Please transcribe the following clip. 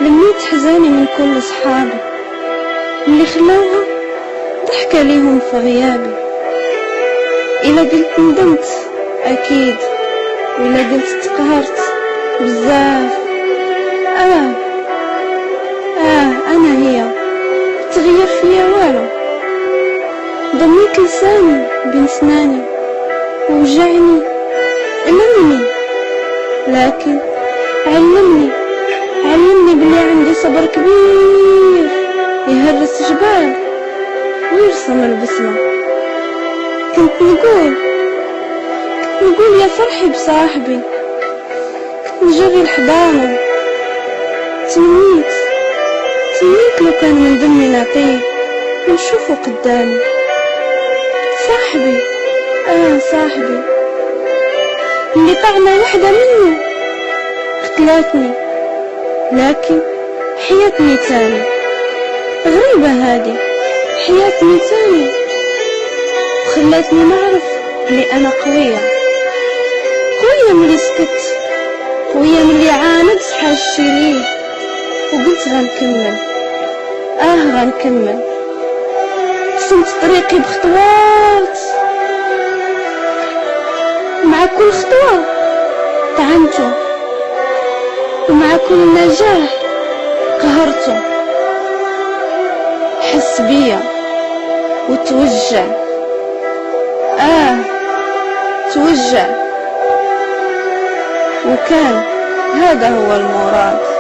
لميت حزاني من كل صحابي اللي خلاوها ضحكة ليهم في غيابي. إلا قلت ندمت أكيد، وإلا قلت تقهرت بزاف، أنا هي تغير فيا والو. ضميت لساني بين سناني ووجعني ألمني، لكن علمني بلي عندي صبر كبير يهرس جبال ويرسم البسمة. كنت نقول يا فرحي بصاحبي، كنت نجري الحضانة، تمنيت لو كان من دمي نعطيه ونشوفه قدامي. صاحبي اللي طعنا وحدة منه قتلتني، لكن حياتني تاني. غريبة هادي حياتني تاني، وخلتني نعرف اللي أنا قوية ملي سكت، قوية ملي عاندت حاجتي ليه وقلت غنكمل. رسمت طريقي بخطوات، مع كل خطوة طعنته، ومع كل نجاح قهرته. حس بيا وتوجع، توجع، وكان هذا هو المراد.